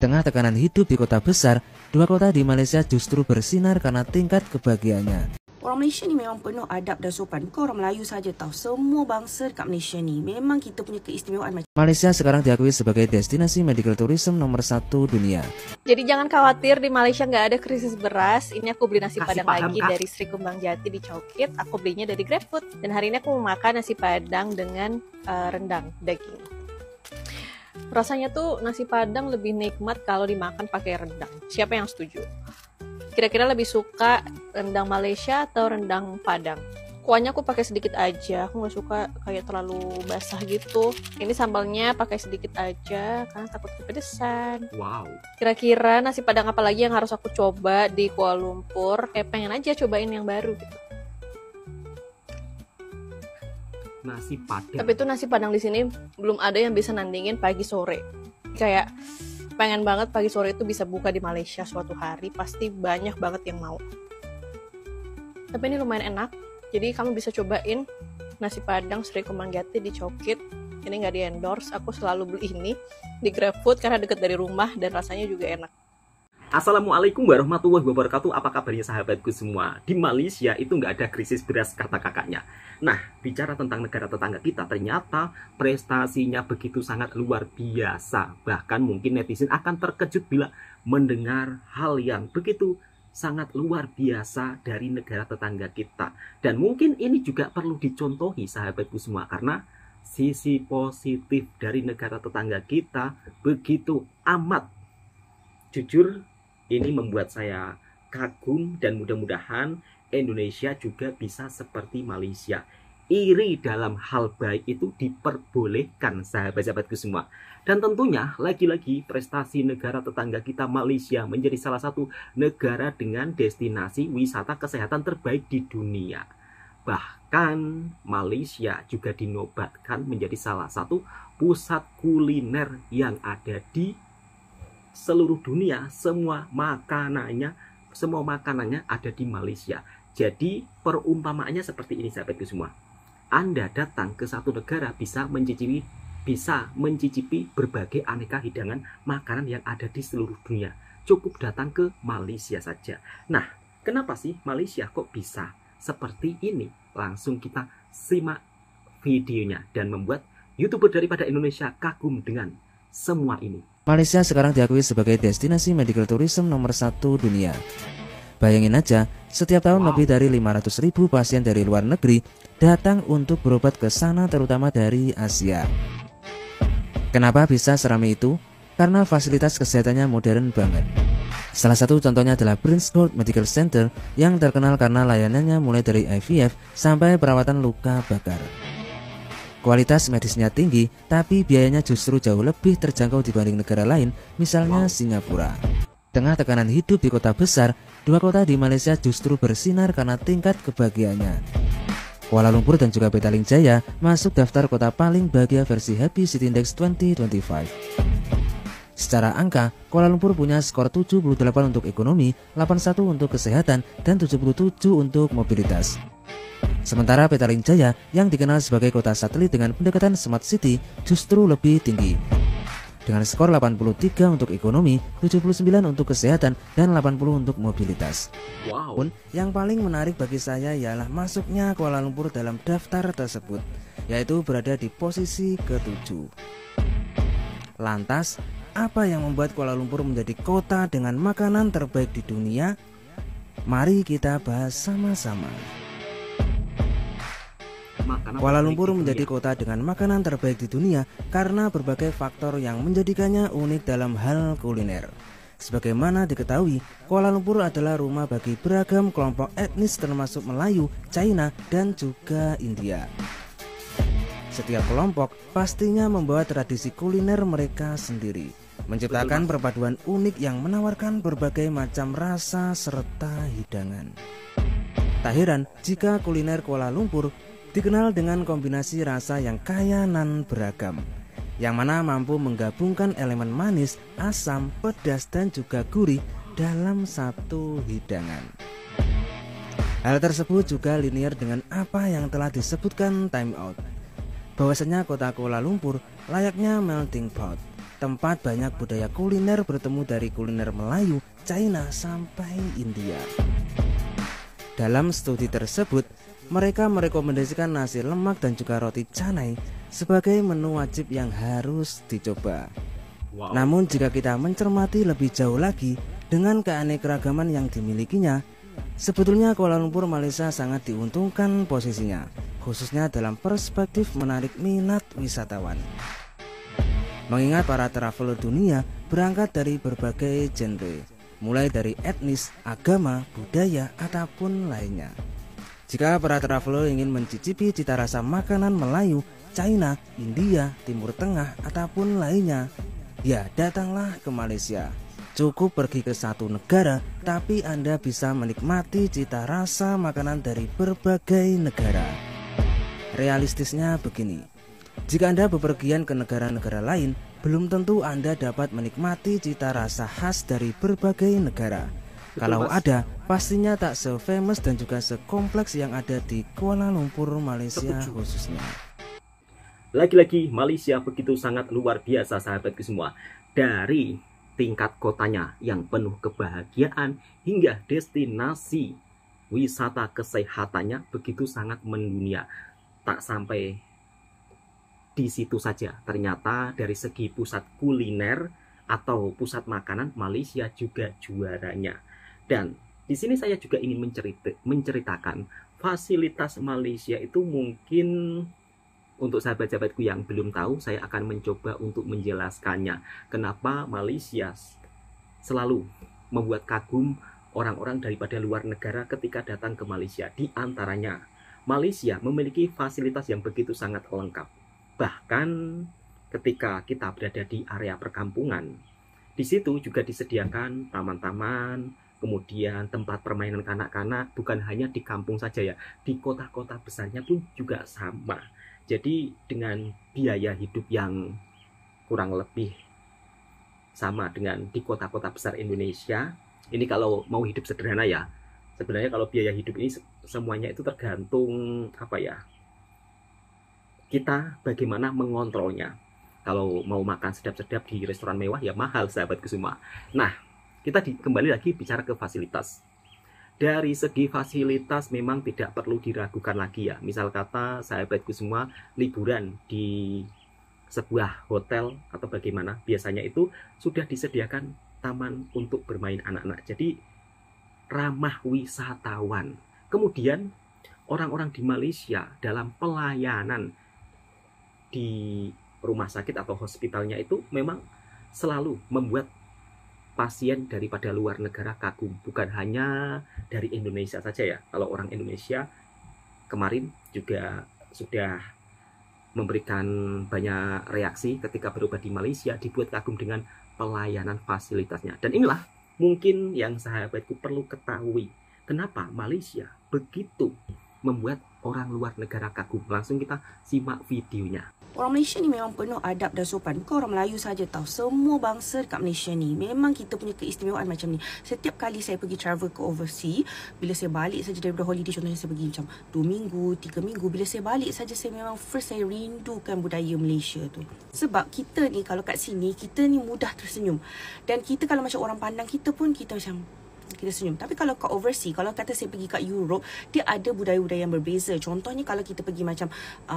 Tengah tekanan hidup di kota besar, dua kota di Malaysia justru bersinar karena tingkat kebahagiaannya. Orang Malaysia ni memang penuh adab dan sopan. Bukan orang Melayu saja tahu. Semua bangsa dekat Malaysia ni memang kita punya keistimewaan macam. Malaysia sekarang diakui sebagai destinasi medical tourism nomor 1 dunia. Jadi jangan khawatir, di Malaysia nggak ada krisis beras. Ini aku beli nasi padang lagi dari Sri Kembang Jati di Chowkit. Aku belinya dari GrabFood. Dan hari ini aku mau makan nasi padang dengan rendang daging. Rasanya tuh nasi padang lebih nikmat kalau dimakan pakai rendang. Siapa yang setuju? Kira-kira lebih suka rendang Malaysia atau rendang Padang? Kuahnya aku pakai sedikit aja, aku nggak suka kayak terlalu basah gitu. Ini sambalnya pakai sedikit aja karena takut kepedesan. Wow. Kira-kira nasi Padang apa lagi yang harus aku coba di Kuala Lumpur? Kayak pengen aja cobain yang baru gitu. Nasi Padang. Tapi tuh nasi Padang di sini belum ada yang bisa nandingin pagi sore. Kayak pengen banget pagi sore itu bisa buka di Malaysia suatu hari, pasti banyak banget yang mau. Tapi ini lumayan enak, jadi kamu bisa cobain nasi padang Sri Kembang Jati di Chowkit. Ini nggak di endorse, aku selalu beli ini di GrabFood karena deket dari rumah dan rasanya juga enak. Assalamualaikum warahmatullahi wabarakatuh. Apa kabarnya sahabatku semua? Di Malaysia itu nggak ada krisis beras kata kakaknya. Nah, bicara tentang negara tetangga kita, ternyata prestasinya begitu sangat luar biasa. Bahkan mungkin netizen akan terkejut bila mendengar hal yang begitu sangat luar biasa dari negara tetangga kita. Dan mungkin ini juga perlu dicontohi sahabatku semua, karena sisi positif dari negara tetangga kita begitu amat. Jujur, ini membuat saya kagum dan mudah-mudahan Indonesia juga bisa seperti Malaysia. Iri dalam hal baik itu diperbolehkan sahabat-sahabatku semua. Dan tentunya lagi-lagi prestasi negara tetangga kita Malaysia menjadi salah satu negara dengan destinasi wisata kesehatan terbaik di dunia. Bahkan Malaysia juga dinobatkan menjadi salah satu pusat kuliner yang ada di seluruh dunia. Semua makanannya ada di Malaysia. Jadi perumpamaannya seperti ini sahabatku semua. Anda datang ke satu negara bisa mencicipi berbagai aneka hidangan makanan yang ada di seluruh dunia. Cukup datang ke Malaysia saja. Nah, kenapa sih Malaysia kok bisa seperti ini? Langsung kita simak videonya dan membuat YouTuber daripada Indonesia kagum dengan semua ini. Malaysia sekarang diakui sebagai destinasi medical tourism nomor 1 dunia. Bayangin aja, setiap tahun lebih dari 500.000 pasien dari luar negeri datang untuk berobat ke sana, terutama dari Asia. Kenapa bisa seramai itu? Karena fasilitas kesehatannya modern banget. Salah satu contohnya adalah Prince Court Medical Center yang terkenal karena layanannya mulai dari IVF sampai perawatan luka bakar. Kualitas medisnya tinggi, tapi biayanya justru jauh lebih terjangkau dibanding negara lain, misalnya Singapura. Tengah tekanan hidup di kota besar, dua kota di Malaysia justru bersinar karena tingkat kebahagiaannya. Kuala Lumpur dan juga Petaling Jaya masuk daftar kota paling bahagia versi Happy City Index 2025. Secara angka, Kuala Lumpur punya skor 78 untuk ekonomi, 81 untuk kesehatan, dan 77 untuk mobilitas. Sementara Petaling Jaya yang dikenal sebagai kota satelit dengan pendekatan Smart City justru lebih tinggi. Dengan skor 83 untuk ekonomi, 79 untuk kesehatan, dan 80 untuk mobilitas. Wow. Pun yang paling menarik bagi saya ialah masuknya Kuala Lumpur dalam daftar tersebut, yaitu berada di posisi ke-7. Lantas, apa yang membuat Kuala Lumpur menjadi kota dengan makanan terbaik di dunia? Mari kita bahas sama-sama. Kuala Lumpur menjadi kota dengan makanan terbaik di dunia karena berbagai faktor yang menjadikannya unik dalam hal kuliner. Sebagaimana diketahui, Kuala Lumpur adalah rumah bagi beragam kelompok etnis termasuk Melayu, China, dan juga India. Setiap kelompok pastinya membawa tradisi kuliner mereka sendiri, menciptakan perpaduan unik yang menawarkan berbagai macam rasa serta hidangan. Tak heran jika kuliner Kuala Lumpur dikenal dengan kombinasi rasa yang kaya nan beragam, yang mana mampu menggabungkan elemen manis, asam, pedas, dan juga gurih dalam satu hidangan. Hal tersebut juga linear dengan apa yang telah disebutkan Time Out, bahwasanya kota Kuala Lumpur layaknya melting pot, tempat banyak budaya kuliner bertemu dari kuliner Melayu, China sampai India. Dalam studi tersebut, mereka merekomendasikan nasi lemak dan juga roti canai sebagai menu wajib yang harus dicoba. Wow. Namun jika kita mencermati lebih jauh lagi dengan keanekaragaman yang dimilikinya, sebetulnya Kuala Lumpur Malaysia sangat diuntungkan posisinya, khususnya dalam perspektif menarik minat wisatawan. Mengingat para traveler dunia berangkat dari berbagai genre, mulai dari etnis, agama, budaya, ataupun lainnya. Jika para traveler ingin mencicipi cita rasa makanan Melayu, China, India, Timur Tengah, ataupun lainnya, ya datanglah ke Malaysia. Cukup pergi ke satu negara, tapi Anda bisa menikmati cita rasa makanan dari berbagai negara. Realistisnya begini, jika Anda bepergian ke negara-negara lain, belum tentu Anda dapat menikmati cita rasa khas dari berbagai negara. Betul, Kalau Mas. ada, pastinya tak se-famous dan juga sekompleks yang ada di Kuala Lumpur, Malaysia Setuju. khususnya. Lagi-lagi Malaysia begitu sangat luar biasa sahabatku semua. Dari tingkat kotanya yang penuh kebahagiaan hingga destinasi wisata kesehatannya begitu sangat mendunia. Tak sampai di situ saja, ternyata dari segi pusat kuliner atau pusat makanan Malaysia juga juaranya. Dan di sini saya juga ingin menceritakan fasilitas Malaysia itu mungkin untuk sahabat-sahabatku yang belum tahu, saya akan mencoba untuk menjelaskannya. Kenapa Malaysia selalu membuat kagum orang-orang daripada luar negara ketika datang ke Malaysia. Di antaranya, Malaysia memiliki fasilitas yang begitu sangat lengkap. Bahkan ketika kita berada di area perkampungan, di situ juga disediakan taman-taman, kemudian tempat permainan kanak-kanak, bukan hanya di kampung saja ya, di kota-kota besarnya pun juga sama. Jadi dengan biaya hidup yang kurang lebih sama dengan di kota-kota besar Indonesia, ini kalau mau hidup sederhana ya, sebenarnya kalau biaya hidup ini semuanya itu tergantung kita bagaimana mengontrolnya. Kalau mau makan sedap-sedap di restoran mewah ya mahal sahabatku semua. Nah, kita kembali lagi bicara ke fasilitas. Dari segi fasilitas memang tidak perlu diragukan lagi ya. Misal kata sahabatku semua liburan di sebuah hotel atau bagaimana, biasanya itu sudah disediakan taman untuk bermain anak-anak. Jadi ramah wisatawan. Kemudian orang-orang di Malaysia dalam pelayanan di rumah sakit atau hospitalnya itu memang selalu membuat pasien daripada luar negara kagum. Bukan hanya dari Indonesia saja ya. Kalau orang Indonesia kemarin juga sudah memberikan banyak reaksi ketika berobat di Malaysia, dibuat kagum dengan pelayanan fasilitasnya. Dan inilah mungkin yang sahabatku perlu ketahui, kenapa Malaysia begitu membuat orang luar negara kagum. Langsung kita simak videonya. Orang Malaysia ni memang penuh adab dan sopan. Bukan orang Melayu saja tahu. Semua bangsa dekat Malaysia ni memang kita punya keistimewaan macam ni. Setiap kali saya pergi travel ke overseas, bila saya balik saja daripada holiday, contohnya saya pergi macam 2 minggu, 3 minggu, bila saya balik saja saya memang first saya rindukan budaya Malaysia tu. Sebab kita ni kalau kat sini, kita ni mudah tersenyum. Dan kita kalau macam orang pandang kita pun kita macam kita senyum. Tapi kalau kat overseas, kalau kata saya pergi kat Europe, dia ada budaya-budaya yang berbeza. Contohnya kalau kita pergi macam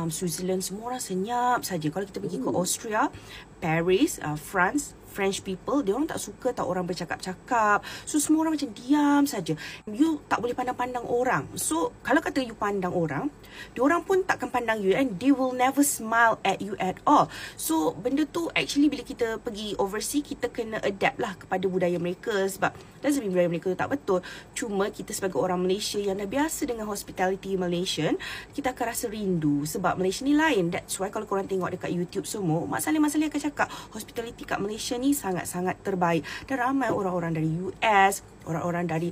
Switzerland, semua orang senyap saja. Kalau kita pergi ke Austria, Paris, France, French people, dia orang tak suka tak orang bercakap-cakap. So semua orang macam diam saja. You tak boleh pandang-pandang orang. So kalau kata you pandang orang, dia orang pun takkan pandang you and they will never smile at you at all. So benda tu actually bila kita pergi overseas, kita kena adapt lah kepada budaya mereka. Sebab doesn't mean budaya mereka tu tak betul. Cuma kita sebagai orang Malaysia yang dah biasa dengan hospitality Malaysian, kita akan rasa rindu. Sebab Malaysia ni lain. That's why kalau korang tengok dekat YouTube semua, Mak Saleh akan cakap hospitality kat Malaysia ni sangat-sangat terbaik. Dan ramai orang-orang dari US, orang-orang dari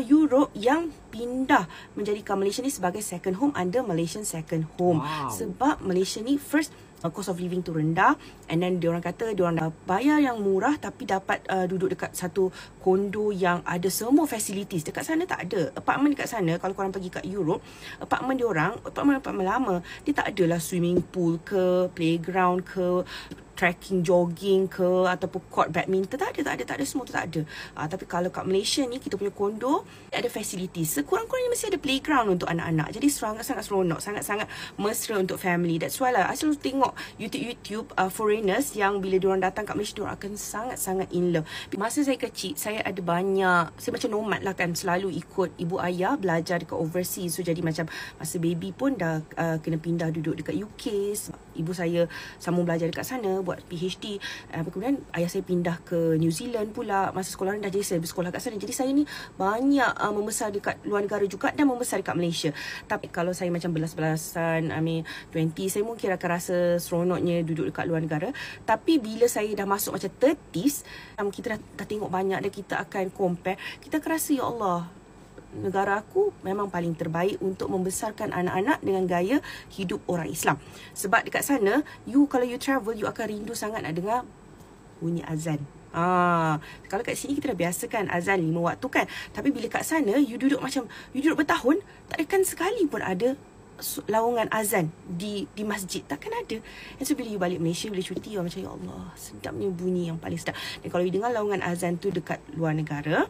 Europe yang pindah menjadikan Malaysia ni sebagai second home under Malaysian second home. Wow. Sebab Malaysia ni first cost of living tu rendah, and then diorang kata diorang dah bayar yang murah tapi dapat duduk dekat satu kondo yang ada semua facilities. Dekat sana tak ada. Apartment dekat sana, kalau korang pergi kat Europe, apartment diorang, apartment lama, dia tak adalah swimming pool ke, playground ke, trekking, jogging ke ataupun court badminton. Tak ada semua tu tak ada. Tapi kalau kat Malaysia ni kita punya kondo ada facility. Sekurang-kurangnya mesti ada playground untuk anak-anak. Jadi sangat-sangat seronok, sangat-sangat mesra untuk family. That's why lah I selalu tengok YouTube foreigners yang bila diorang datang kat Malaysia diorang akan sangat-sangat in love. Masa saya kecil, saya ada banyak, saya macam nomad lah kan, selalu ikut ibu ayah belajar dekat overseas. So jadi macam masa baby pun dah kena pindah duduk dekat UK. Ibu saya sambung belajar dekat sana buat PhD. Kemudian ayah saya pindah ke New Zealand pula masa sekolah rendah. Jadi saya bersekolah kat sana. Jadi saya ni banyak membesar dekat luar negara juga dan membesar dekat Malaysia. Tapi kalau saya macam belas-belasan, 20, saya mungkin akan rasa seronoknya duduk dekat luar negara. Tapi bila saya dah masuk macam 30s, kita dah tengok banyak dan kita akan compare, kita akan rasa ya Allah, negara aku memang paling terbaik untuk membesarkan anak-anak dengan gaya hidup orang Islam. Sebab dekat sana, kalau you travel, you akan rindu sangat nak dengar bunyi azan. Kalau kat sini kita dah biasakan azan 5 waktu kan. Tapi bila kat sana, you duduk bertahun, tak akan sekali pun ada lawangan azan di masjid. Takkan ada. Dan so bila you balik Malaysia, bila cuti, you macam ya Allah, sedapnya bunyi yang paling sedap. Dan kalau you dengar lawangan azan tu dekat luar negara,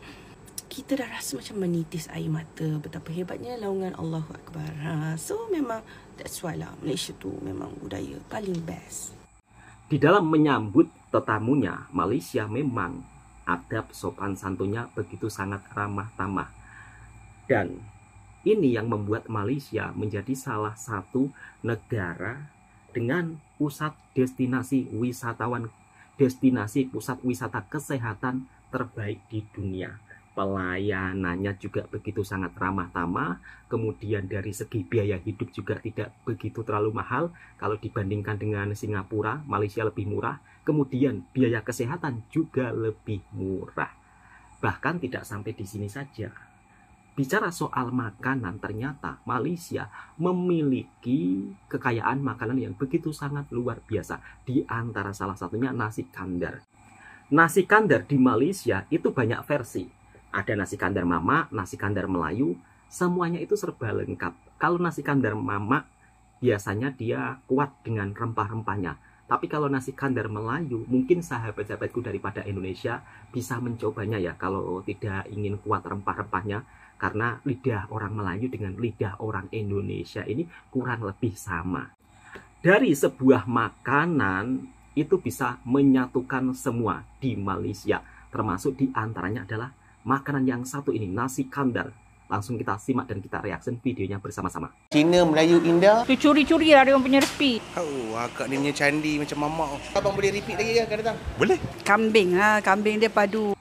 kita dah rasa macam menitis air mata. Betapa hebatnya laungan Allahu Akbar. So memang that's why lah Malaysia tu memang budaya paling best. Di dalam menyambut tetamunya, Malaysia memang adab sopan santunnya begitu sangat ramah tamah. Dan ini yang membuat Malaysia menjadi salah satu negara dengan pusat destinasi wisatawan, destinasi pusat wisata kesehatan terbaik di dunia. Pelayanannya juga begitu sangat ramah tamah. Kemudian dari segi biaya hidup juga tidak begitu terlalu mahal. Kalau dibandingkan dengan Singapura, Malaysia lebih murah. Kemudian biaya kesehatan juga lebih murah. Bahkan tidak sampai di sini saja. Bicara soal makanan, ternyata Malaysia memiliki kekayaan makanan yang begitu sangat luar biasa. Di antara salah satunya nasi kandar. Nasi kandar di Malaysia itu banyak versi. Ada nasi kandar mamak, nasi kandar Melayu, semuanya itu serba lengkap. Kalau nasi kandar mamak, biasanya dia kuat dengan rempah-rempahnya. Tapi kalau nasi kandar Melayu, mungkin sahabat-sahabatku daripada Indonesia bisa mencobanya ya, kalau tidak ingin kuat rempah-rempahnya. Karena lidah orang Melayu dengan lidah orang Indonesia ini kurang lebih sama. Dari sebuah makanan, itu bisa menyatukan semua di Malaysia. Termasuk di antaranya adalah makanan yang satu ini, nasi kandar. Langsung kita simak dan kita reaction videonya bersama-sama. Cina, Melayu, Indah. Tu curi-curi lah dia orang punya resipi. Akak ni punya candi macam mamak. Abang boleh repeat lagi ya akan datang? Boleh. Kambing kambing dia padu.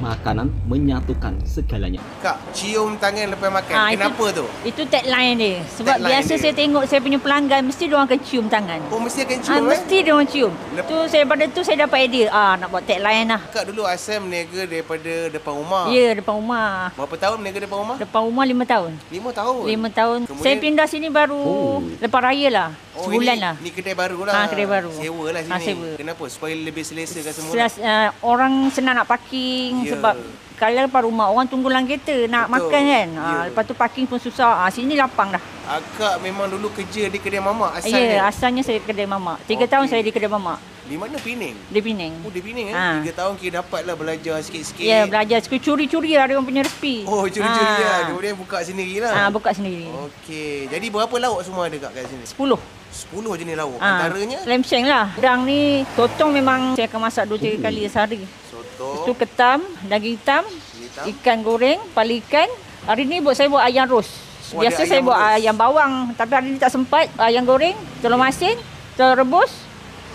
Makanan menyatukan segalanya. Kak, cium tangan lepas makan. Kenapa tu? Itu tagline dia. Sebab Tagline biasa dia. saya tengok saya punya pelanggan mesti dia orang akan cium tangan. Oh, mesti akan cium Mesti dia orang cium. Tu saya pada tu saya dapat idea. Nak buat tagline lah. Kak dulu asal berniaga daripada depan rumah. Ya, depan rumah. Berapa tahun berniaga depan rumah? Depan rumah 5 tahun. 5 tahun. 5 tahun. Kemudian- Saya pindah sini baru lepas raya lah. Sebulan ini, lah. Ni kedai baru lah. Kedai baru. Sewa lah sini. Sewa. Kenapa? Supaya lebih selesa kan semua. lah. Orang senang nak parking Ya. sebab kalau depan rumah orang tunggu dalam kereta nak Betul. makan kan. Ya. Lepas tu parking pun susah. Sini lapang dah. Akak memang dulu kerja di kedai mamak asalnya. Ya, asalnya saya kedai mamak. 3 tahun saya di kedai mamak. Di mana Penang? Di Penang. Oh, di Penang 3 Ha. tahun kira dapatlah belajar sikit-sikit. Ya, belajar. Curi-curi lah dia orang punya resipi. Oh, curi-curi lah. Kemudian buka sendirilah. Buka sendiri. Okey. Jadi berapa lauk semua ada kat sini? 10. 10 jenis lauk. Antaranya Lamb shank lah. Udang ni, totong memang saya akan masak 2-3 kali sehari. soto, Itu ketam, daging hitam, hitam. ikan goreng, kepala ikan. Hari ni saya buat ayam ros. Oh, ada Biasa saya ayam buat ros. ayam bawang. Tapi hari ni tak sempat. Ayam goreng, telur masin, telur rebus,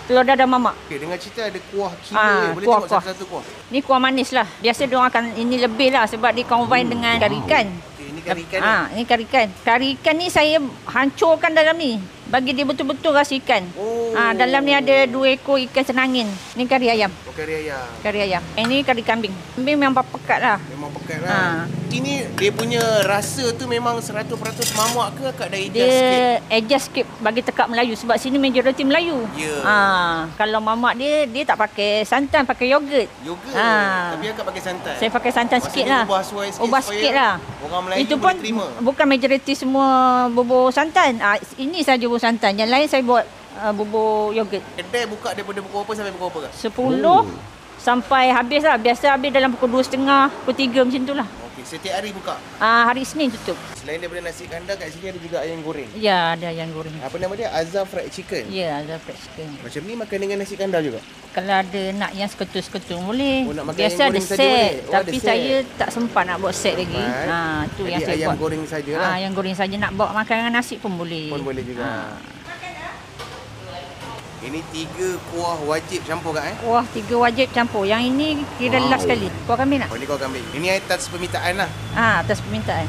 telur dadah mamak. Okey, dengan cerita ada kuah kira. Boleh kuah, tengok kuah. satu-satu kuah. Ni kuah manis lah. Biasa diorang akan, ini lebih lah sebab dia combine dengan kari ikan. Okey, ini kari ikan ni. Ini kari ikan. Kari ikan ni saya hancurkan dalam ni. Bagi dia betul-betul rasa ikan. Oh. Dalam ni ada 2 ekor ikan senangin. Ni kari ayam. Oh, kari ayam. Kari ayam. Ini kari kambing. Kambing memang pekat lah. Memang pekat lah. Ini dia punya rasa tu memang 100% mamak ke Kak? Dah adjust sikit? Dia adjust sikit bagi tekak Melayu. Sebab sini majoriti Melayu. Ya. Kalau mamak dia tak pakai santan, pakai yogurt. Yogurt. Ha. Tapi Akak pakai santan. Saya pakai santan Maksudnya sikit lah. ubah sikit Ubah supaya sikit lah. orang Melayu Itu boleh pun terima. bukan majoriti semua bubur santan. Ini saja bubur santan. Yang lain saya buat bubur yogurt. Kedai buka daripada pukul apa sampai pukul apa kak? 10 sampai habis lah. Biasa habis dalam pukul 2.30, pukul 3 macam tu lah. Okey, setiap hari buka. Hari Isnin tutup. Selain daripada nasi kandar, kat sini ada juga ayam goreng. Ya, ada ayam goreng. Apa nama dia? Azhar Fried Chicken. Ya, ada fried chicken. Macam ni makan dengan nasi kandar juga? Kalau ada nak yang seketul-seketul boleh. Oh, nak makan Biasa ayam ada goreng saja set. boleh? Oh, Tapi ada set. saya tak sempat nak buat set lagi. Right. Tu Jadi yang saya ayam buat. goreng sajalah. Ayam goreng saja, nak bawa makan dengan nasi pun boleh. Pun boleh juga. Ini 3 kuah wajib campur kak Kuah 3 wajib campur. Yang ini kira last sekali. Kuah kambing nak? Oh, ni kuah kambing. Ini atas permintaan lah. Atas permintaan.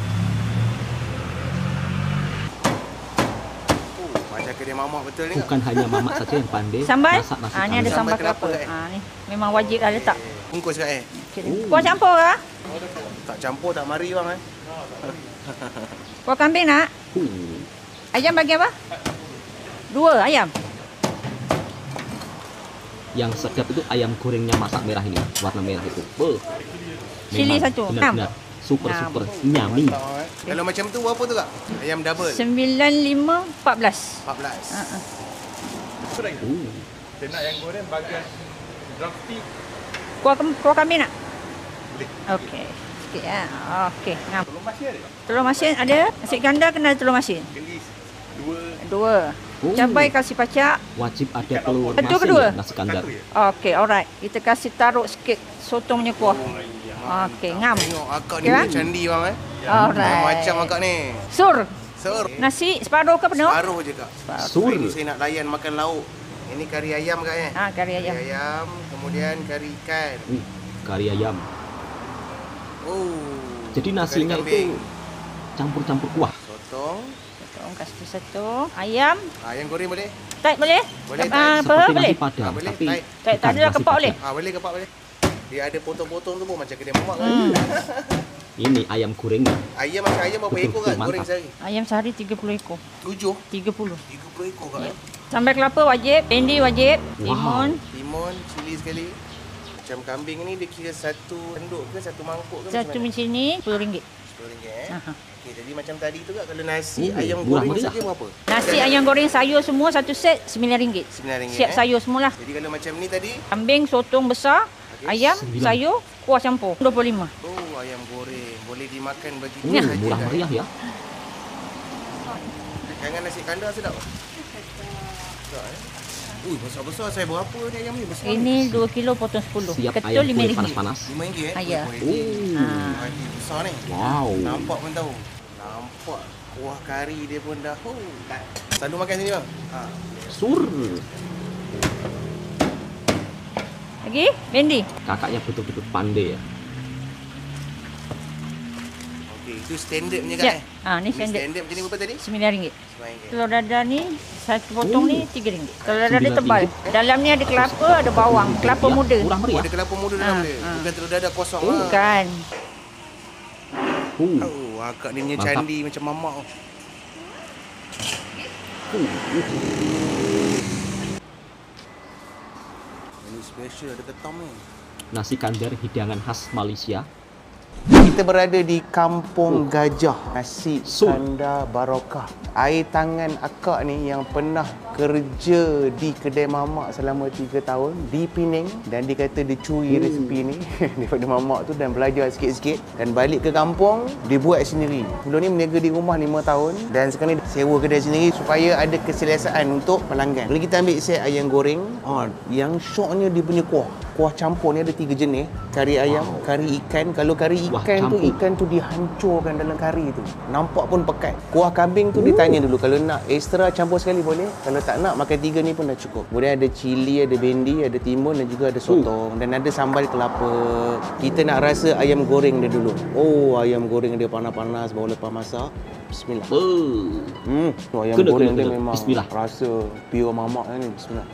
Macam kedai mamak betul ni kak. Bukan hanya mamak saja yang pandai Sambal? masak nasi Ni ada kandar. sambal Sambal kelapa. kelapa, Ni memang wajib lah letak. Bungkus kak Okay. Kuah campur ke? Tak campur tak mari bang Kuah kambing nak? Ayam bagi apa? 2 ayam. Yang sedap itu ayam gorengnya masak merah ini, warna merah itu. Cili Memang 1, benar-benar super nyami. Kalau macam tu berapa tu kak? Ayam double 95 14. 14. Saya nak yang goreng bagian drumstick. Kuah kambing nak? Boleh. Okey. Sikit ya. Okey. Ngam. Telur masin ada? Telur masin ada. Nasi kandar kena ada telur masin. Gelis 2. 2. Cabai kasih pacak. Wajib ada telur Betul masin kedua? ya, nasi kandar. Okey, alright. Kita kasih taruh sikit sotong punya kuah. Okey, ngam. Tengok akak ni Okey, punya candi bang Alright. Macam akak ni. Sur. Sir. Nasi separuh ke penuh? Paruh je kak. Sur. Ini saya nak layan makan lauk. Ini kari ayam kak Kari ayam. Kari ayam, kemudian kari ikan. Kari ayam. Oh. Jadi nasinya kari kambing. itu campur-campur kuah. Sotong. Sotong kasih satu. Ayam. Ayam goreng boleh? Tight boleh? Boleh, Apa tight. Seperti boleh? nasi padang, boleh, tapi tight. Tak bukan ada nasi kepak boleh? padang. Boleh kepak boleh. Dia ada potong-potong tu pun macam kedai mamak kan. Ini ayam gorengnya. Ayam macam ayam berapa ekor kak Betul-betul goreng mantap. sehari? Ayam sehari 30 ekor. 7. 30. 30 ekor kak. Ya. Sambal kelapa wajib, pendi wajib, Wow. timun. Timun, cili sekali. Macam kambing ni dia kira satu senduk ke satu mangkuk ke Satu macam ni RM10. RM10 Aha. Okey, jadi macam tadi tu kak kalau nasi ayam murah goreng meriah. saja berapa? Nasi ayam goreng sayur semua satu set RM9. RM9. Siap sayur semualah. Jadi kalau macam ni tadi, Kambing, sotong besar, ayam, 9. sayur, kuah campur. 25. oh ayam goreng boleh dimakan begitu Ya. saja. Murah kak. meriah ya. Jangan nasi kandar sedap. Sedap Ui, besar-besar saya berapa ni ayam ni? Besar Ini 2 kilo potong 10. Siap Ketul ayam kulit RM5. panas-panas. RM5 Ya. Ini besar ni. Wow. Nampak pun tahu. Nampak kuah kari dia pun dah. Oh. Selalu makan sini bang? Sur. Lagi? Bendi. Kakaknya betul-betul pandai ya. Okey, itu standard punya Siap. kak Ni standard. Standard macam ni berapa tadi? RM9. RM9. Telur dadar ni satu potong ni RM3. Telur dadar dia RM9. tebal. Dalam ni ada kelapa, ada bawang, kelapa Ya, muda. Murah Oh, meriah. ada kelapa muda dalam dia. Bukan telur dadah kosong lah. Bukan. Oh, akak ni punya Mantap. candi macam mamak. Ini special ada ketam ni. Nasi kandar hidangan khas Malaysia. Kita berada di Kampung Gajah, Nasi Sul. Kandar Barokah. Air tangan akak ni yang pernah kerja di kedai mamak selama 3 tahun di Penang, dan dia kata dia curi resepi ni daripada mamak tu dan belajar sikit-sikit dan balik ke kampung dia buat sendiri. Sebelum ni berniaga di rumah 5 tahun dan sekarang ni sewa kedai sendiri supaya ada keselesaan untuk pelanggan. Kalau kita ambil set ayam goreng, yang syoknya dia punya kuah campur ni ada 3 jenis. Kari ayam, kari ikan. Kalau kari Wah, ikan tu, campur. ikan tu dihancurkan dalam kari tu. Nampak pun pekat. Kuah kambing tu ditanya dulu, kalau nak extra campur sekali boleh. Kalau tak nak, makan 3 ni pun dah cukup. Kemudian ada cili, ada bendi, ada timun dan juga ada sotong. Dan ada sambal kelapa. Kita nak rasa ayam goreng dia dulu. Oh, ayam goreng dia panas-panas baru lepas masak. Bismillah. Ayam Kena, goreng kena, dia kena. memang Bismillah. rasa pure mamak ni. Bismillah.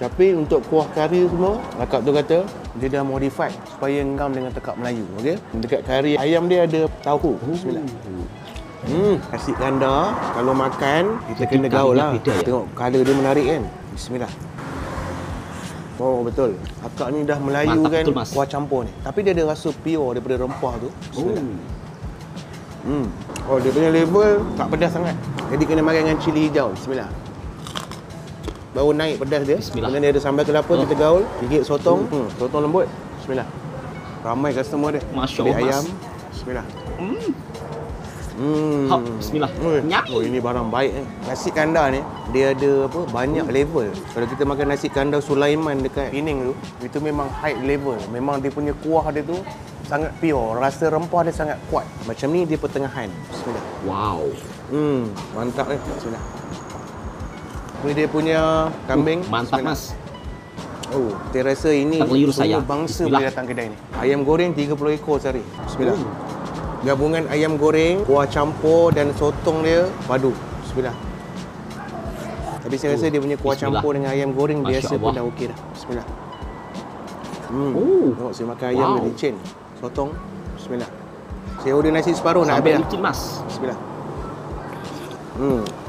Tapi untuk kuah kari semua, akak tu kata dia dah modified supaya ngam dengan tekak Melayu, okey. Dekat kari ayam dia ada tahu. Bismillah. Nasi kandar kalau makan kita Jadi kena gaul lah. karinya beda, ya? Tengok color dia menarik kan. Bismillah. Oh betul. Akak ni dah Melayu Mantap kan betul, Mas. kuah campur ni. Tapi dia ada rasa pure daripada rempah tu. Bismillah. Oh dia punya level tak pedas sangat. Jadi kena makan dengan cili hijau. Bismillah. Baru naik pedas dia. Bismillah. Kemudian dia ada sambal kelapa, kita gaul. Gigit sotong. Sotong lembut. Bismillah. Ramai customer dia. Masya Ambil Allah, ayam. Mas. Bismillah. Hop, bismillah. Nyap. Oh, ini barang baik ni. Nasi kandar ni dia ada apa? Banyak level. Kalau kita makan nasi kandar Sulaiman dekat Penang tu, itu memang high level. Memang dia punya kuah dia tu sangat pure. Rasa rempah dia sangat kuat. Macam ni dia pertengahan. Bismillah. Wow. Mantap ni. Bismillah. Ini dia punya kambing. Mantap, Bismillah. Mas. Oh, saya rasa ini Terkeliru semua saya. bangsa Bismillah. boleh datang kedai ni. Ayam goreng 30 ekor sehari. Bismillah. Gabungan ayam goreng, kuah campur dan sotong dia padu. Bismillah. Tapi saya rasa dia punya kuah Bismillah. campur dengan ayam goreng Masya biasa pun Allah. dah okey dah. Bismillah. Oh. Tengok saya makan ayam Wow. dia licin. Sotong. Bismillah. Saya order nasi separuh nak Sampai habis dah. licin, Mas. Bismillah.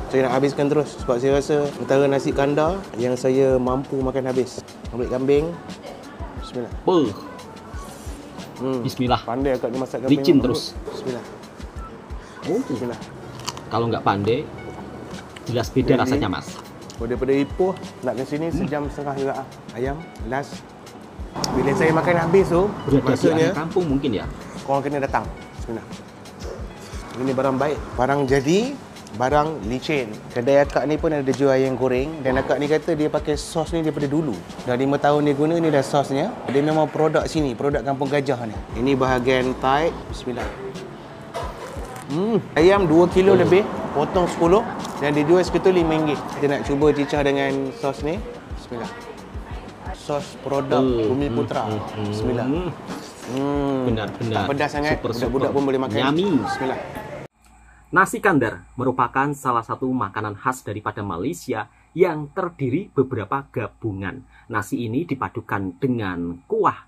Saya nak habiskan terus sebab saya rasa antara nasi kandar yang saya mampu makan habis. Ambil kambing. Bismillah. Bismillah. Pandai akak ni masak kambing. Licin memang terus. bagus. Bismillah. Oh. Bismillah. Kalau nggak pandai, jelas beda Jadi, rasanya, Mas. Daripada Ipoh nak ke sini sejam setengah juga ah. Ayam last. Bila saya makan habis tu, Berada di maksudnya akhir kampung mungkin ya. korang kena datang. Bismillah. Ini barang baik. Barang jadi, barang licin. Kedai akak ni pun ada jual ayam goreng dan akak ni kata dia pakai sos ni daripada dulu. Dah 5 tahun dia guna, ni dah sosnya. Dia memang produk sini, produk Kampung Gajah ni. Ini bahagian tight. Bismillah. Ayam 2 kilo lebih, potong 10 dan dijual seketul RM5. Kita nak cuba cicah dengan sos ni. Bismillah. Sos produk Bumi Putra. Bismillah. Benar-benar. Tak pedas sangat, budak-budak pun boleh makan. Yummy. Bismillah. Nasi kandar merupakan salah satu makanan khas daripada Malaysia yang terdiri beberapa gabungan. Nasi ini dipadukan dengan kuah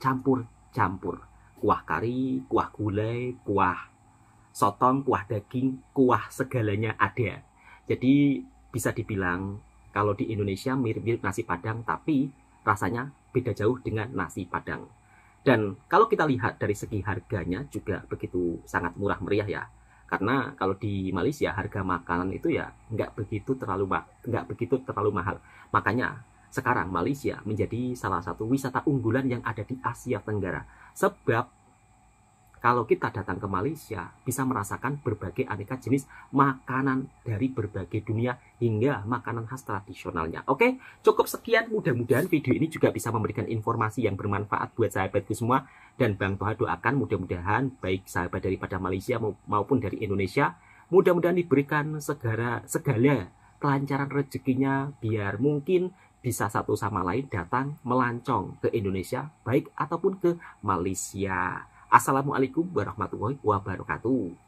campur-campur. Kuah kari, kuah gulai, kuah sotong, kuah daging, kuah segalanya ada. Jadi bisa dibilang kalau di Indonesia mirip-mirip nasi Padang, tapi rasanya beda jauh dengan nasi Padang. Dan kalau kita lihat dari segi harganya juga begitu sangat murah meriah ya. Karena kalau di Malaysia harga makanan itu ya nggak begitu terlalu mahal. Makanya sekarang Malaysia menjadi salah satu wisata unggulan yang ada di Asia Tenggara. Sebab kalau kita datang ke Malaysia bisa merasakan berbagai aneka jenis makanan dari berbagai dunia hingga makanan khas tradisionalnya. Oke, cukup sekian. Mudah-mudahan video ini juga bisa memberikan informasi yang bermanfaat buat sahabatku semua. Dan Bang Toha doakan mudah-mudahan baik sahabat daripada Malaysia maupun dari Indonesia, mudah-mudahan diberikan segala kelancaran rezekinya biar mungkin bisa satu sama lain datang melancong ke Indonesia baik ataupun ke Malaysia. Assalamualaikum warahmatullahi wabarakatuh.